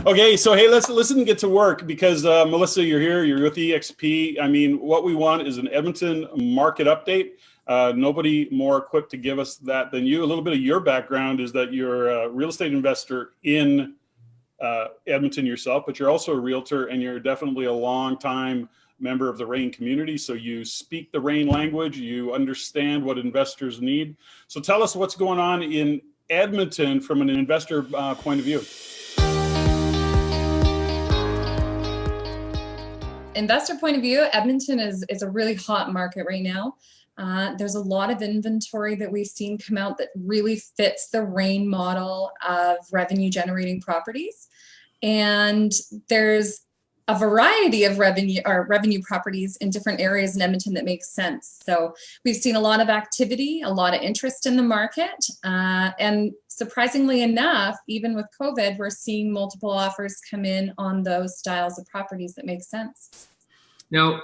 Okay, so hey, let's get to work because Melissa, you're here. You're with EXP. I mean, what we want is an Edmonton market update. Nobody more equipped to give us that than you. A little bit of your background is that you're a real estate investor in Edmonton yourself, but you're also a realtor, and you're definitely a long time member of the RAIN community. So you speak the RAIN language. You understand what investors need. So tell us what's going on in Edmonton from an investor point of view. Investor point of view, Edmonton is a really hot market right now. There's a lot of inventory that we've seen come out that really fits the RAIN model of revenue generating properties. And there's a variety of revenue properties in different areas in Edmonton that makes sense. So we've seen a lot of activity, a lot of interest in the market. And surprisingly enough, even with COVID, we're seeing multiple offers come in on those styles of properties that make sense. Now,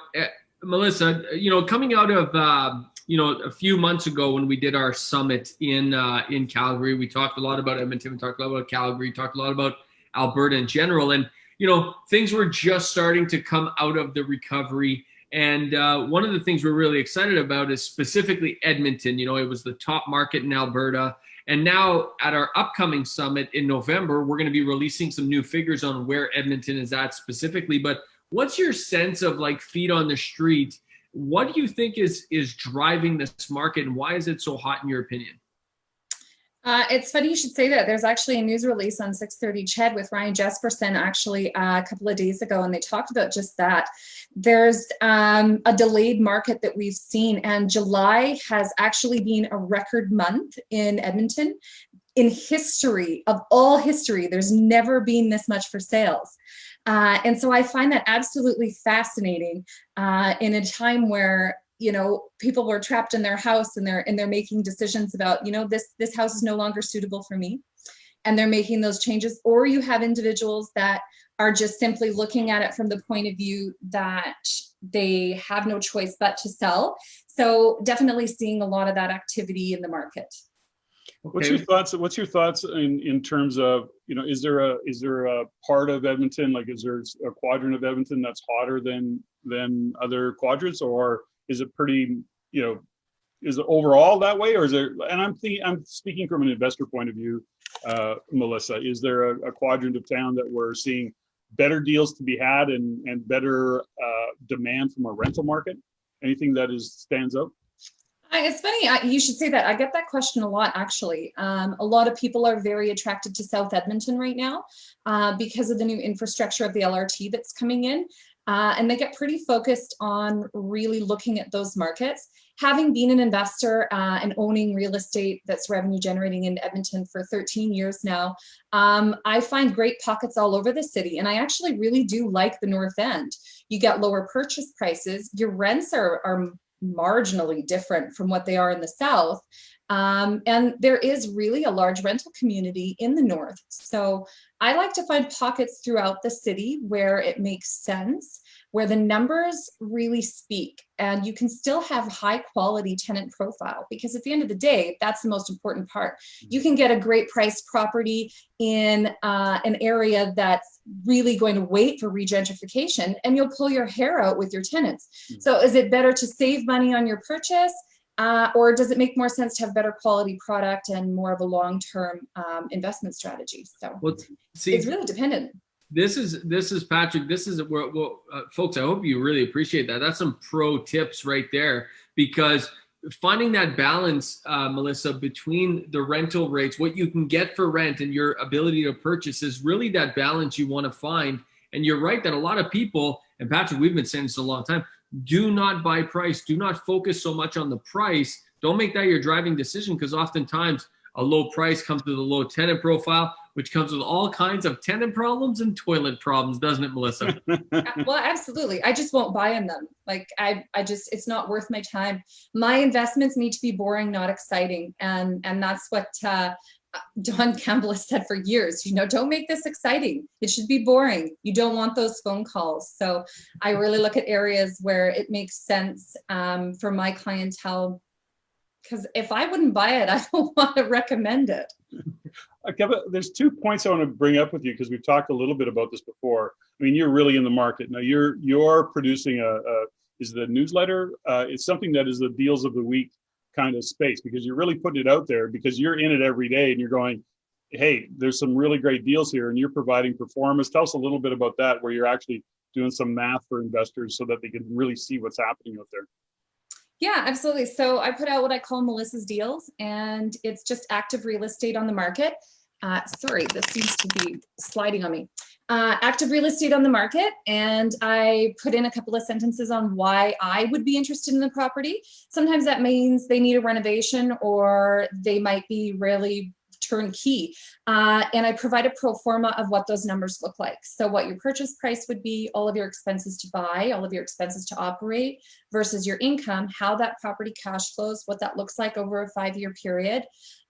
Melissa, coming out of, a few months ago when we did our summit in Calgary, we talked a lot about Edmonton, we talked a lot about Calgary, we talked a lot about Alberta in general. And, things were just starting to come out of the recovery. And one of the things we're really excited about is specifically Edmonton. It was the top market in Alberta. And now at our upcoming summit in November, we're going to be releasing some new figures on where Edmonton is at specifically. But what's your sense of feet on the street? What do you think is driving this market, and why is it so hot in your opinion? It's funny you should say that. There's actually a news release on 6:30 CHED with Ryan Jesperson actually a couple of days ago, and they talked about just that. There's a delayed market that we've seen, and July has actually been a record month in Edmonton. In history, of all history, there's never been this much for sales. And so I find that absolutely fascinating in a time where people were trapped in their house and they're making decisions about, this house is no longer suitable for me, and they're making those changes. Or you have individuals that are just simply looking at it from the point of view that they have no choice but to sell. So definitely seeing a lot of that activity in the market. Okay. What's your thoughts in terms of, is there a part of Edmonton, is there a quadrant of Edmonton that's hotter than other quadrants, or is it pretty, is it overall that way, or is there, and I'm speaking from an investor point of view, Melissa, is there a quadrant of town that we're seeing better deals to be had and better demand from a rental market? Anything that stands out? It's funny, you should say that. I get that question a lot, actually. A lot of people are very attracted to South Edmonton right now because of the new infrastructure of the LRT that's coming in. And they get pretty focused on really looking at those markets. Having been an investor and owning real estate that's revenue generating in Edmonton for 13 years now, I find great pockets all over the city. And I actually really do like the North End. You get lower purchase prices. Your rents are marginally different from what they are in the South. And there is really a large rental community in the North. So I like to find pockets throughout the city where it makes sense, where the numbers really speak, and you can still have high quality tenant profile, because at the end of the day, that's the most important part. You can get a great price property in an area that's really going to wait for regentrification, and you'll pull your hair out with your tenants. So is it better to save money on your purchase? Or does it make more sense to have better quality product and more of a long-term investment strategy? So it's really dependent. This is Patrick. This is where, folks, I hope you really appreciate that. That's some pro tips right there, because finding that balance, Melissa, between the rental rates, what you can get for rent, and your ability to purchase is really that balance you want to find. And you're right that a lot of people, and Patrick, we've been saying this a long time, do not buy price. Do not focus so much on the price. Don't make that your driving decision, because oftentimes a low price comes with a low tenant profile, which comes with all kinds of tenant problems and toilet problems, doesn't it, Melissa? Well, absolutely. I just won't buy in them. It's not worth my time. My investments need to be boring, not exciting. And that's what Don Campbell has said for years, don't make this exciting. It should be boring. You don't want those phone calls. So I really look at areas where it makes sense for my clientele, because if I wouldn't buy it, I don't want to recommend it. Kevin, there's 2 points I want to bring up with you because we've talked a little bit about this before. I mean, you're really in the market now. You're producing is it a newsletter? It's something that is the deals of the week kind of space, because you're really putting it out there because you're in it every day and you're going, hey, there's some really great deals here, and you're providing performance. Tell us a little bit about that, where you're actually doing some math for investors so that they can really see what's happening out there. Yeah, absolutely. So I put out what I call Melissa's Deals, and it's just active real estate on the market. Sorry, this seems to be sliding on me. Active real estate on the market, and I put in a couple of sentences on why I would be interested in the property. Sometimes that means they need a renovation, or they might be really turnkey. And I provide a pro forma of what those numbers look like. So what your purchase price would be, all of your expenses to buy, all of your expenses to operate versus your income, how that property cash flows, what that looks like over a 5-year period.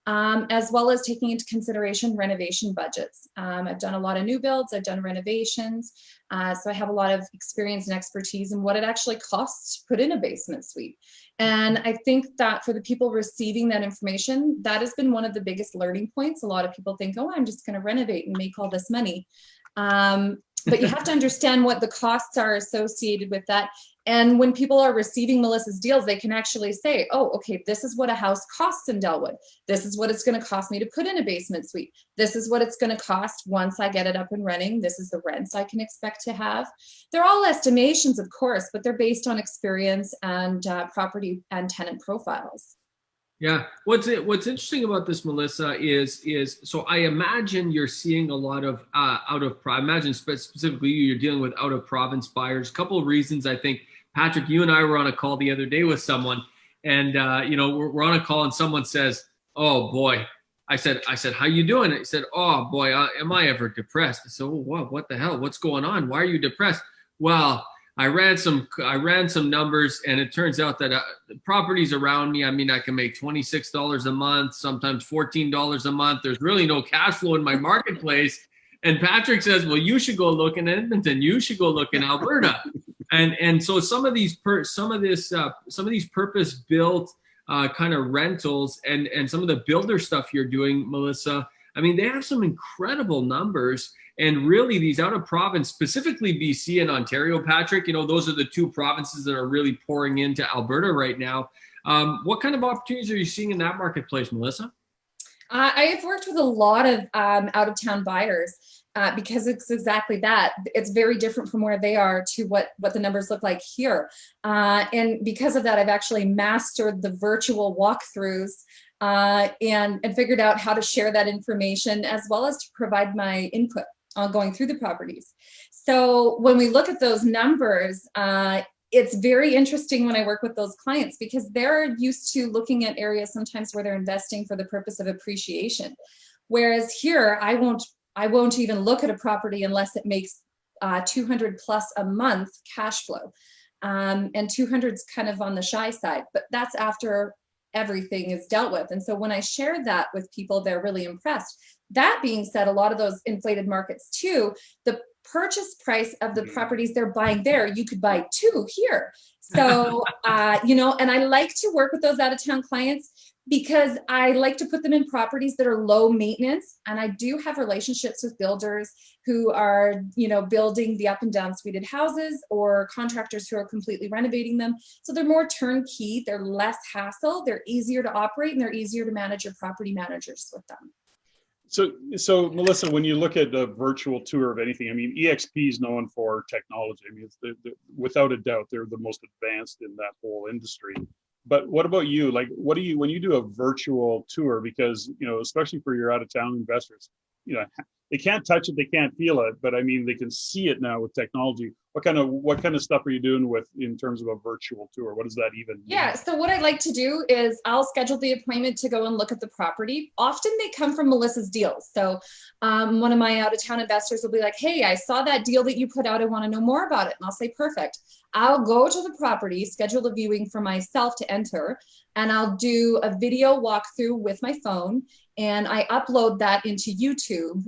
As well as taking into consideration renovation budgets. I've done a lot of new builds, I've done renovations, so I have a lot of experience and expertise in what it actually costs to put in a basement suite. And I think that for the people receiving that information, that has been one of the biggest learning points. A lot of people think, oh, I'm just going to renovate and make all this money. But you have to understand what the costs are associated with that. And when people are receiving Melissa's Deals, they can actually say, oh, okay, this is what a house costs in Delwood. This is what it's going to cost me to put in a basement suite. This is what it's going to cost once I get it up and running. This is the rents I can expect to have. They're all estimations, of course, but they're based on experience and property and tenant profiles. Yeah. What's interesting about this, Melissa, is so I imagine you're seeing a lot of I imagine specifically you're dealing with out of province buyers. A couple of reasons. I think, Patrick, you and I were on a call the other day with someone, and we're on a call and someone says, "Oh boy," I said, "How you doing?" I said, "Oh boy, am I ever depressed?" I said, "Oh, what the hell? What's going on? Why are you depressed?" Well, I ran some numbers, and it turns out that the properties around me, I mean, I can make $26 a month, sometimes $14 a month. There's really no cash flow in my marketplace. And Patrick says, well, you should go look in Edmonton. You should go look in Alberta. And so some of these purpose-built kind of rentals and some of the builder stuff you're doing, Melissa, I mean, they have some incredible numbers. And really, these out of province, specifically BC and Ontario, Patrick, those are the 2 provinces that are really pouring into Alberta right now. What kind of opportunities are you seeing in that marketplace, Melissa? I have worked with a lot of out-of-town buyers because it's exactly that. It's very different from where they are to what the numbers look like here. And because of that, I've actually mastered the virtual walkthroughs and figured out how to share that information, as well as to provide my input on going through the properties. So when we look at those numbers, it's very interesting when I work with those clients, because they're used to looking at areas sometimes where they're investing for the purpose of appreciation. Whereas here, I won't even look at a property unless it makes 200 plus a month cash flow. And 200 is kind of on the shy side, but that's after everything is dealt with. And so when I share that with people, they're really impressed. That being said, a lot of those inflated markets too, the purchase price of the properties they're buying there, you could buy 2 here. So, and I like to work with those out-of-town clients because I like to put them in properties that are low maintenance. And I do have relationships with builders who are, building the up and down suited houses, or contractors who are completely renovating them. So they're more turnkey, they're less hassle, they're easier to operate, and they're easier to manage your property managers with them. So Melissa, when you look at a virtual tour of anything, I mean, EXP is known for technology. I mean, without a doubt, they're the most advanced in that whole industry. But what about you? Like, what do you, when you do a virtual tour, because, especially for your out of town investors, they can't touch it, they can't feel it, but I mean, they can see it now with technology. What kind of stuff are you doing in terms of a virtual tour? What does that even mean? Yeah, so what I like to do is I'll schedule the appointment to go and look at the property. Often they come from Melissa's Deals. So one of my out-of-town investors will be like, hey, I saw that deal that you put out. I want to know more about it. And I'll say, perfect. I'll go to the property, schedule a viewing for myself to enter, and I'll do a video walkthrough with my phone and I upload that into YouTube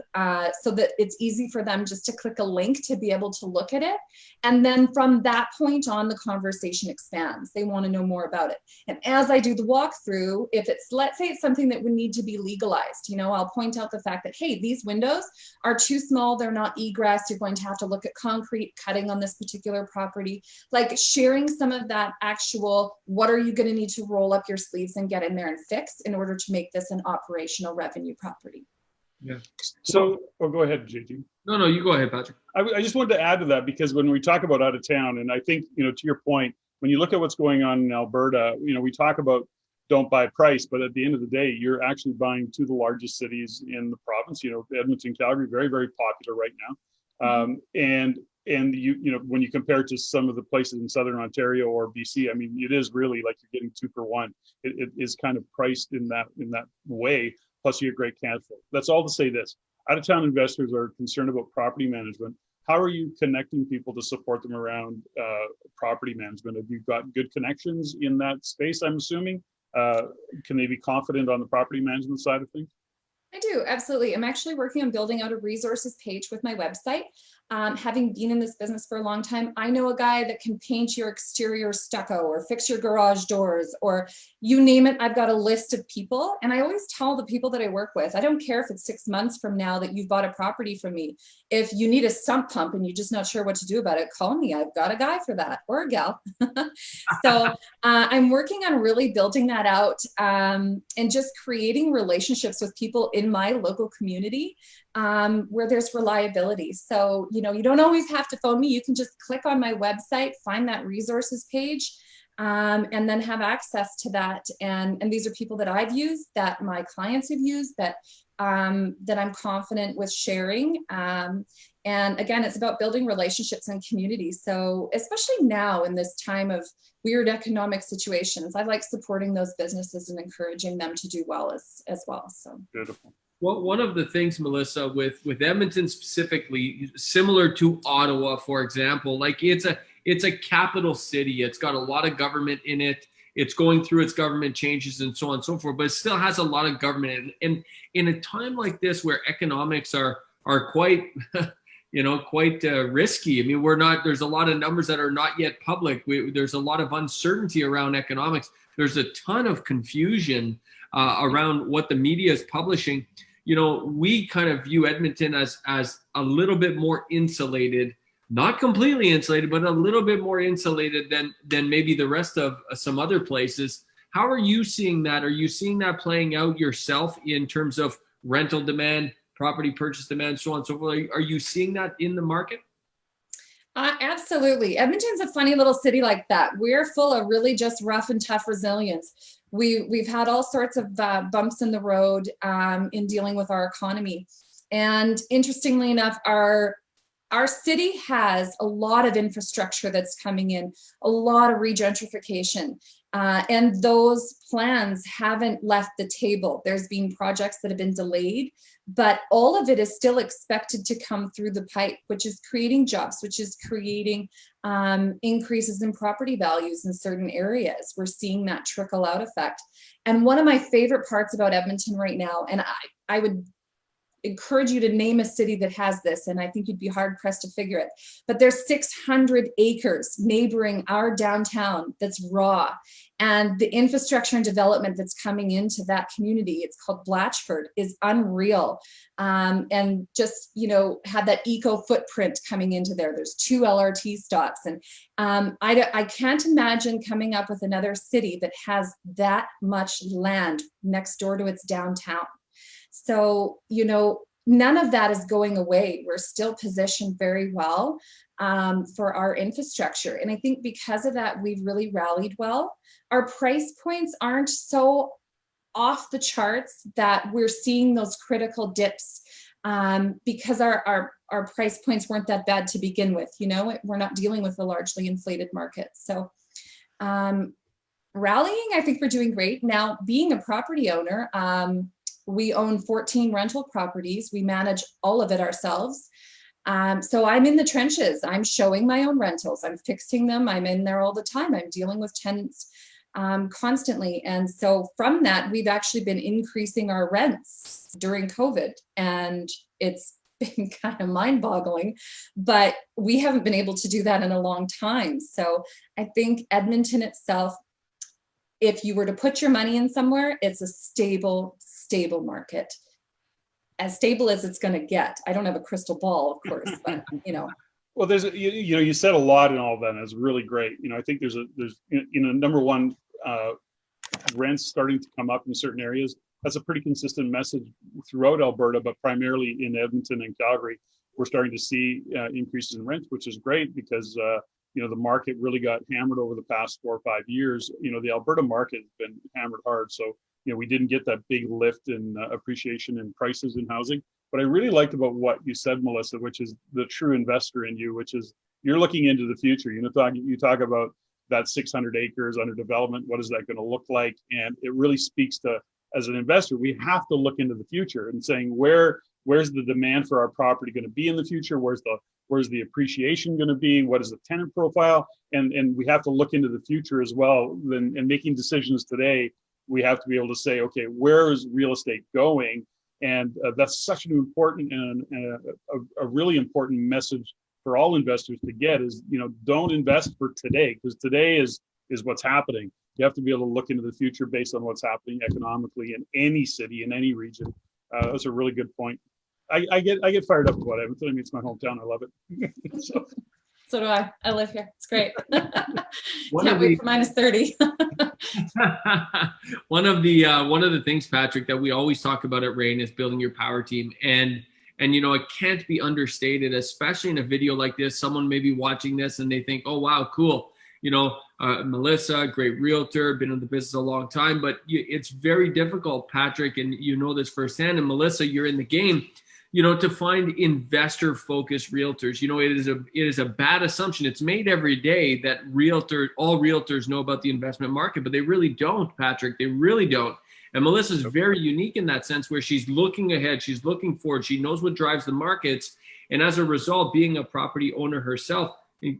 so that it's easy for them just to click a link to be able to look at it. And then from that point on, the conversation expands. They want to know more about it. And as I do the walkthrough, if it's, let's say it's something that would need to be legalized, you know, I'll point out the fact that, hey, these windows are too small, they're not egress, you're going to have to look at concrete cutting on this particular property. Like sharing some of that actual, what are you going to need to roll up your sleeves and get in there and fix in order to make this an operational revenue property. Yeah. So, go ahead, JT. No, you go ahead, Patrick. I just wanted to add to that, because when we talk about out of town, and I think, you know, to your point, when you look at what's going on in Alberta, you know, we talk about don't buy price, but at the end of the day, you're actually buying two of the largest cities in the province. You know, Edmonton, Calgary, very, very popular right now. And you know, when you compare it to some of the places in Southern Ontario or BC, I mean, it is really like you're getting 2 for 1. It is kind of priced in that way. Plus, you get great cash flow. That's all to say this: out of town investors are concerned about property management. How are you connecting people to support them around property management? Have you got good connections in that space, I'm assuming? Can they be confident on the property management side of things? I do, absolutely. I'm actually working on building out a resources page with my website. Having been in this business for a long time, I know a guy that can paint your exterior stucco or fix your garage doors, or you name it. I've got a list of people. And I always tell the people that I work with, I don't care if it's 6 months from now that you've bought a property from me. If you need a sump pump and you're just not sure what to do about it, call me. I've got a guy for that, or a gal. So I'm working on really building that out and just creating relationships with people in my local community where there's reliability. So, you know, you don't always have to phone me. You can just click on my website, find that resources page, and then have access to that. And these are people that I've used, that my clients have used, that I'm confident with sharing. And again, it's about building relationships and communities. So especially now in this time of weird economic situations, I like supporting those businesses and encouraging them to do well as well. So beautiful. Well, one of the things, Melissa, with Edmonton specifically, similar to Ottawa, for example, like it's a capital city. It's got a lot of government in it. It's going through its government changes and so on and so forth, but it still has a lot of government. And in a time like this where economics are quite, quite risky. I mean, there's a lot of numbers that are not yet public. There's a lot of uncertainty around economics. There's a ton of confusion around what the media is publishing. You know, we kind of view Edmonton as a little bit more insulated, not completely insulated, but a little bit more insulated than maybe the rest of some other places. How are you seeing that? Are you seeing that playing out yourself in terms of rental demand, property purchase demand, so on and so forth? Are you seeing that in the market? Absolutely. Edmonton's a funny little city like that. We're full of really just rough and tough resilience. We've had all sorts of bumps in the road in dealing with our economy. And interestingly enough, our city has a lot of infrastructure that's coming in, a lot of regentrification. And those plans haven't left the table. There's been projects that have been delayed, but all of it is still expected to come through the pipe, which is creating jobs, which is creating increases in property values in certain areas. We're seeing that trickle out effect. And one of my favorite parts about Edmonton right now, and I would encourage you to name a city that has this, and I think you'd be hard pressed to figure it, but there's 600 acres neighboring our downtown that's raw, and the infrastructure and development that's coming into that community, it's called Blatchford, is unreal. And just, you know, had that eco footprint coming into there. There's 2 LRT stops, and I can't imagine coming up with another city that has that much land next door to its downtown. So, you know, none of that is going away. We're still positioned very well for our infrastructure. And I think because of that, we've really rallied well. Our price points aren't so off the charts that we're seeing those critical dips because our price points weren't that bad to begin with. You know, we're not dealing with a largely inflated market. So rallying, I think we're doing great. Now, being a property owner, we own 14 rental properties. We manage all of it ourselves. So I'm in the trenches. I'm showing my own rentals. I'm fixing them. I'm in there all the time. I'm dealing with tenants constantly. And so from that, we've actually been increasing our rents during COVID, and it's been kind of mind-boggling, but we haven't been able to do that in a long time. So I think Edmonton itself, if you were to put your money in somewhere, it's a stable market. As stable as it's going to get. I don't have a crystal ball, of course, but Well, there's you said a lot in all of that, and it's really great. I think there's number one, rents starting to come up in certain areas. That's a pretty consistent message throughout Alberta, but primarily in Edmonton and Calgary, we're starting to see increases in rent, which is great because the market really got hammered over the past 4 or 5 years. The Alberta market has been hammered hard, so we didn't get that big lift in appreciation in prices in housing. But I really liked about what you said, Melissa, which is the true investor in you, which is you're looking into the future. You talk about that 600 acres under development. What is that going to look like? And it really speaks to, as an investor, we have to look into the future and saying where's the demand for our property going to be in the future? Where's the appreciation going to be? What is the tenant profile? And we have to look into the future as well. And making decisions today, we have to be able to say, okay, where is real estate going? And that's such an important and a really important message for all investors to get is, don't invest for today, because today is what's happening. You have to be able to look into the future based on what's happening economically in any city, in any region. That's a really good point. I get fired up about Edmonton. I mean, it's my hometown. I love it. So do I. I live here. It's great. Can't wait for -30. One of the things, Patrick, that we always talk about at Rain is building your power team, and it can't be understated, especially in a video like this. Someone may be watching this and they think, "Oh wow, cool." Melissa, great realtor, been in the business a long time, but it's very difficult, Patrick, and you know this firsthand. And Melissa, you're in the game. To find investor-focused realtors. It is a bad assumption. It's made every day that all realtors know about the investment market, but they really don't, Patrick. They really don't. And Melissa's very unique in that sense, where she's looking ahead, she's looking forward, she knows what drives the markets, and as a result, being a property owner herself, it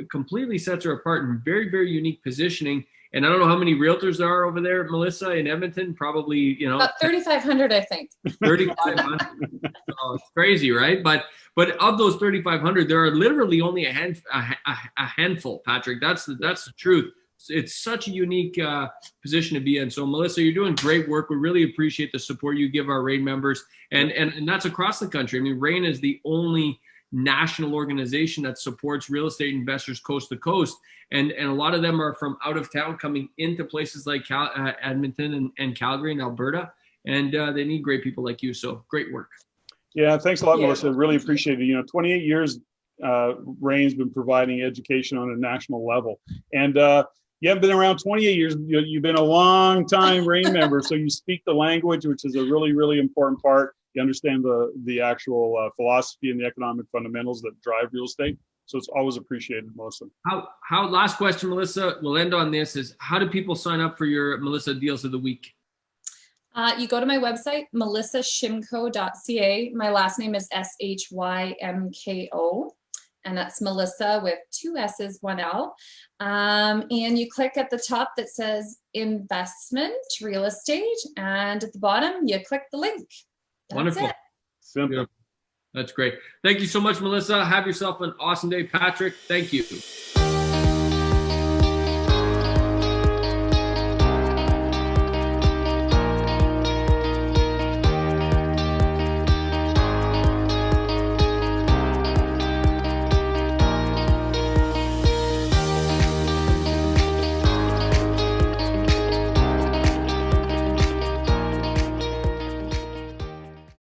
completely sets her apart in very, very unique positioning. And I don't know how many realtors there are over there, Melissa, in Edmonton. Probably, about 3,500, I think. 3,500. Oh, it's crazy, right? But of those 3,500, there are literally only a handful, Patrick. That's the truth. It's such a unique position to be in. So, Melissa, you're doing great work. We really appreciate the support you give our RAIN members, and that's across the country. I mean, RAIN is the only national organization that supports real estate investors coast to coast, and a lot of them are from out of town coming into places like Edmonton and Calgary and Alberta, and they need great people like you. So great work. Yeah, thanks a lot, Melissa. Really appreciate it. 28 years RAIN's been providing education on a national level, and you haven't been around 28 years. You've been a long time RAIN member, so you speak the language, which is a really, really important part. You understand the actual philosophy and the economic fundamentals that drive real estate. So it's always appreciated, Melissa. How last question, Melissa, we'll end on this, is how do people sign up for your Melissa Deals of the Week? You go to my website, melissashimko.ca. My last name is Shymko, and that's Melissa with 2 S's, 1 L. And you click at the top that says investment real estate, and at the bottom you click the link. That's wonderful. It. Simple. Yeah. That's great. Thank you so much, Melissa. Have yourself an awesome day. Patrick, thank you.